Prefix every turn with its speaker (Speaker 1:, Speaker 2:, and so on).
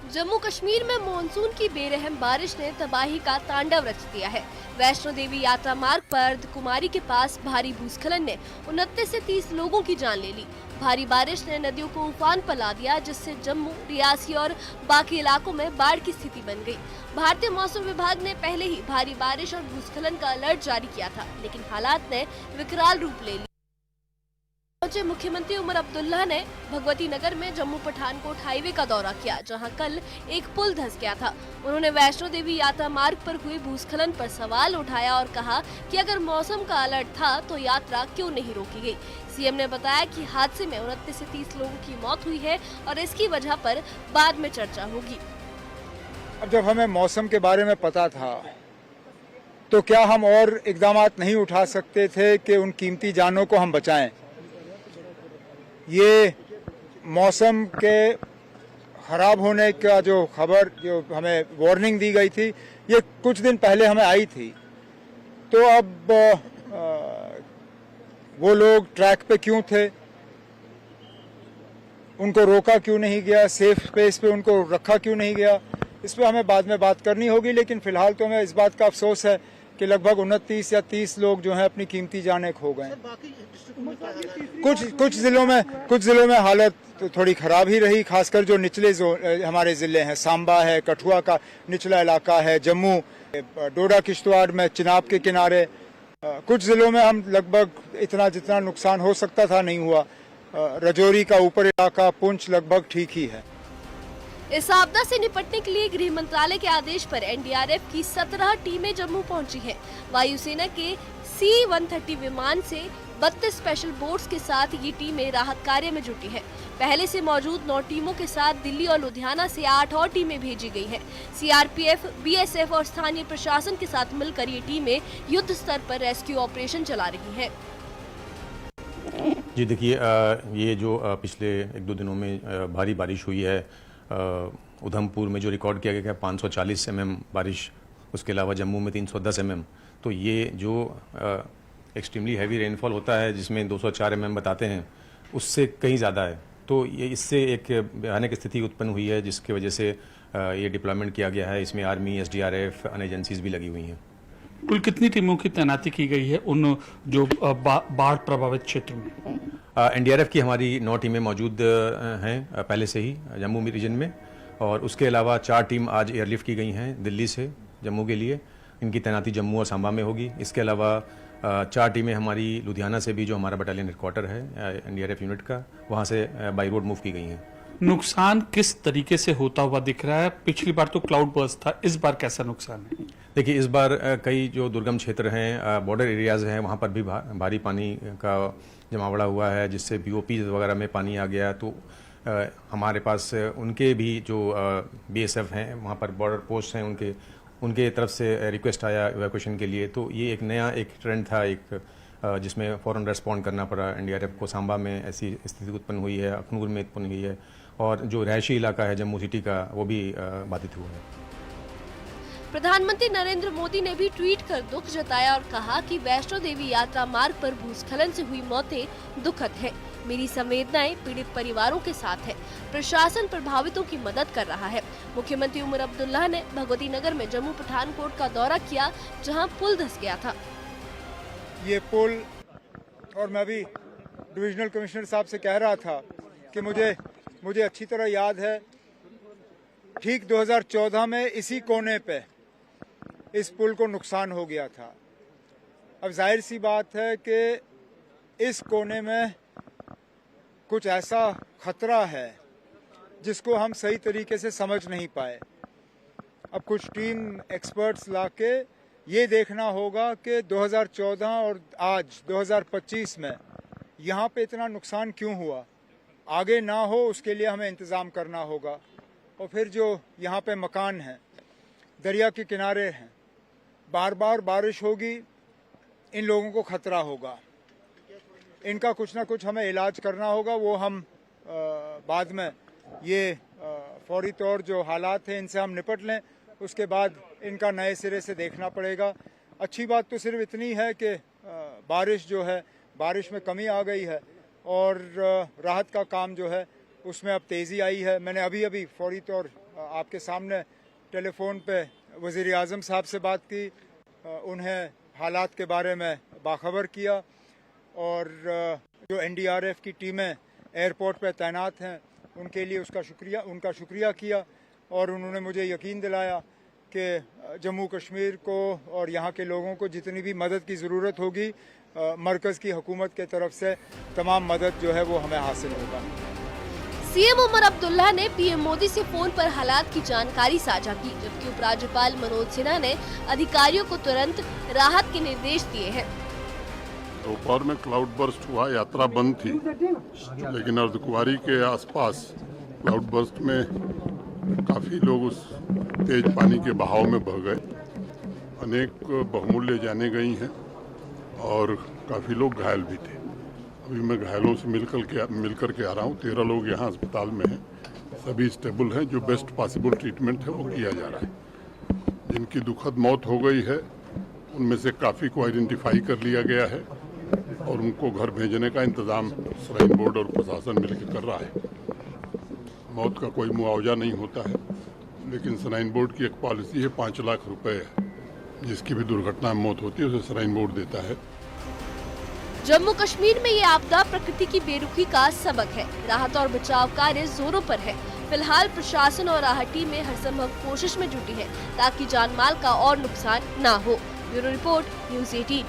Speaker 1: जम्मू कश्मीर में मानसून की बेरहम बारिश ने तबाही का तांडव रच दिया है। वैष्णो देवी यात्रा मार्ग पर अर्धकुमारी के पास भारी भूस्खलन ने 29 से 30 लोगों की जान ले ली। भारी बारिश ने नदियों को उफान पर ला दिया, जिससे जम्मू, रियासी और बाकी इलाकों में बाढ़ की स्थिति बन गई। भारतीय मौसम विभाग ने पहले ही भारी बारिश और भूस्खलन का अलर्ट जारी किया था, लेकिन हालात ने विकराल रूप ले लिया। पहुंचे मुख्यमंत्री उमर अब्दुल्ला ने भगवती नगर में जम्मू पठानकोट हाईवे का दौरा किया, जहां कल एक पुल धंस गया था। उन्होंने वैष्णो देवी यात्रा मार्ग पर हुए भूस्खलन पर सवाल उठाया और कहा कि अगर मौसम का अलर्ट था तो यात्रा क्यों नहीं रोकी गई। सीएम ने बताया कि हादसे में 29 से 30 लोगों की मौत हुई है और इसकी वजह पर बाद में चर्चा होगी।
Speaker 2: अब जब हमें मौसम के बारे में पता था तो क्या हम और इकदाम नहीं उठा सकते थे कि उन कीमती जानों को हम बचाएं। ये मौसम के खराब होने का जो खबर, जो हमें वार्निंग दी गई थी, ये कुछ दिन पहले हमें आई थी। तो अब वो लोग ट्रैक पे क्यों थे, उनको रोका क्यों नहीं गया, सेफ स्पेस पे उनको रखा क्यों नहीं गया, इस पर हमें बाद में बात करनी होगी। लेकिन फिलहाल तो हमें इस बात का अफसोस है कि लगभग 29 या 30 लोग जो हैं अपनी कीमती जानें खो गए। कुछ जिलों में हालत तो थोड़ी खराब ही रही, खासकर जो निचले हमारे जिले हैं, सांबा है, कठुआ का निचला इलाका है, जम्मू, डोडा किश्तवाड़ में चिनाब के किनारे। कुछ जिलों में हम लगभग इतना जितना नुकसान हो सकता था नहीं हुआ। रजौरी का ऊपर इलाका, पुंछ लगभग ठीक ही है।
Speaker 1: इस आपदा से निपटने के लिए गृह मंत्रालय के आदेश पर एनडीआरएफ की 17 टीमें जम्मू पहुंची हैं। वायुसेना के C-130 विमान से 32 स्पेशल बोट्स के साथ ये टीमें राहत कार्य में जुटी हैं। पहले से मौजूद 9 टीमों के साथ दिल्ली और लुधियाना से 8 और टीमें भेजी गई हैं। सीआरपीएफ, बीएसएफ और स्थानीय प्रशासन के साथ मिलकर ये टीमें युद्ध स्तर पर रेस्क्यू ऑपरेशन चला रही हैं।
Speaker 3: जी देखिए, ये जो पिछले 1-2 दिनों में भारी बारिश हुई है, उधमपुर में जो रिकॉर्ड किया गया 540 mm बारिश, उसके अलावा जम्मू में 310 mm, तो ये जो एक्सट्रीमली हैवी रेनफॉल होता है जिसमें 204 mm बताते हैं, उससे कहीं ज़्यादा है। तो ये इससे एक भयानक स्थिति उत्पन्न हुई है, जिसकी वजह से ये डिप्लॉयमेंट किया गया है। इसमें आर्मी, एसडीआरएफ, अन्य एजेंसीज भी लगी हुई हैं।
Speaker 4: कुल कितनी टीमों की तैनाती की गई है उन जो बाढ़ प्रभावित क्षेत्रों में?
Speaker 3: एनडीआरएफ की हमारी 9 टीमें मौजूद हैं पहले से ही जम्मू रीजन में, और उसके अलावा 4 टीम आज एयरलिफ्ट की गई हैं दिल्ली से जम्मू के लिए। इनकी तैनाती जम्मू और सांबा में होगी। इसके अलावा 4 टीमें हमारी लुधियाना से भी, जो हमारा बटालियन हेडक्वार्टर है एनडीआरएफ यूनिट का, वहाँ से बाई रोड मूव की गई हैं।
Speaker 4: नुकसान किस तरीके से होता हुआ दिख रहा है? पिछली बार तो क्लाउड बर्स्ट था, इस बार कैसा नुकसान है?
Speaker 3: देखिए, इस बार कई जो दुर्गम क्षेत्र हैं, बॉर्डर एरियाज हैं, वहाँ पर भी भारी पानी का जमावड़ा हुआ है, जिससे बीओपी वगैरह में पानी आ गया। तो हमारे पास उनके भी जो बीएसएफ हैं, वहाँ पर बॉर्डर पोस्ट हैं, उनके तरफ से रिक्वेस्ट आया इवैक्यूएशन के लिए। तो ये एक नया ट्रेंड था, जिसमें फ़ौरन रेस्पॉन्ड करना पड़ा एनडीआरएफ को। सांबा में ऐसी स्थिति उत्पन्न हुई है, अखनूर में उत्पन्न हुई है, और जो रहायशी इलाका है जम्मू सिटी का, वो भी बाधित हुआ है।
Speaker 1: प्रधानमंत्री नरेंद्र मोदी ने भी ट्वीट कर दुख जताया और कहा कि वैष्णो देवी यात्रा मार्ग पर भूस्खलन से हुई मौतें दुखद है। मेरी संवेदनाएं पीड़ित परिवारों के साथ है। प्रशासन प्रभावितों की मदद कर रहा है। मुख्यमंत्री उमर अब्दुल्ला ने भगवती नगर में जम्मू पठानकोट का दौरा किया, जहां पुल धंस गया था।
Speaker 2: ये पुल, और मैं भी डिविजनल कमिश्नर साहब से कह रहा था कि मुझे अच्छी तरह याद है, ठीक 2014 में इसी कोने पे इस पुल को नुकसान हो गया था। अब जाहिर सी बात है कि इस कोने में कुछ ऐसा खतरा है जिसको हम सही तरीके से समझ नहीं पाए। अब कुछ टीम एक्सपर्ट्स लाके ये देखना होगा कि 2014 और आज 2025 में यहाँ पे इतना नुकसान क्यों हुआ, आगे ना हो उसके लिए हमें इंतज़ाम करना होगा। और फिर जो यहाँ पे मकान हैं, दरिया के किनारे हैं, बार बार बारिश होगी, इन लोगों को खतरा होगा। इनका कुछ ना कुछ हमें इलाज करना होगा। वो हम बाद में ये फौरी तौर जो हालात हैं इनसे हम निपट लें, उसके बाद इनका नए सिरे से देखना पड़ेगा। अच्छी बात तो सिर्फ इतनी है कि बारिश जो है, बारिश में कमी आ गई है और राहत का काम जो है उसमें अब तेज़ी आई है। मैंने अभी फौरी तौर आपके सामने टेलीफोन पे वज़ीर आज़म साहब से बात की, उन्हें हालात के बारे में बाखबर किया और जो NDRF की टीमें एयरपोर्ट पे तैनात हैं उनके लिए उनका शुक्रिया किया और उन्होंने मुझे यकीन दिलाया कि जम्मू कश्मीर को और यहाँ के लोगों को जितनी भी मदद की ज़रूरत होगी मरकज़ की हुकूमत के तरफ से तमाम मदद जो है वो हमें हासिल होगा।
Speaker 1: सीएम उमर अब्दुल्ला ने पीएम मोदी से फोन पर हालात की जानकारी साझा की, जबकि उपराज्यपाल मनोज सिन्हा ने अधिकारियों को तुरंत राहत के निर्देश दिए हैं।
Speaker 5: दोपहर में क्लाउड बर्स्ट हुआ, यात्रा बंद थी, लेकिन अर्धकुंवारी के आसपास क्लाउड बर्स्ट में काफ़ी लोग उस तेज पानी के बहाव में बह गए। अनेक बहुमूल्य जानें गई हैं और काफ़ी लोग घायल भी थे। अभी मैं घायलों से मिलकर के आ रहा हूँ। 13 लोग यहाँ अस्पताल में हैं, सभी स्टेबल हैं। जो बेस्ट पॉसिबल ट्रीटमेंट है वो किया जा रहा है। जिनकी दुखद मौत हो गई है उनमें से काफ़ी को आइडेंटिफाई कर लिया गया है और उनको घर भेजने का इंतज़ाम श्राइन बोर्ड और प्रशासन मिलकर कर रहा है। मौत का कोई मुआवजा नहीं होता है, लेकिन श्राइन बोर्ड की एक पॉलिसी है 5 लाख रुपए जिसकी भी दुर्घटना में मौत होती है उसे श्राइन बोर्ड देता है।
Speaker 1: जम्मू कश्मीर में ये आपदा प्रकृति की बेरुखी का सबक है। राहत और बचाव कार्य जोरों पर है। फिलहाल प्रशासन और राहत टीमें हर संभव कोशिश में जुटी है ताकि जानमाल का और नुकसान न हो। Bureau report, news 18।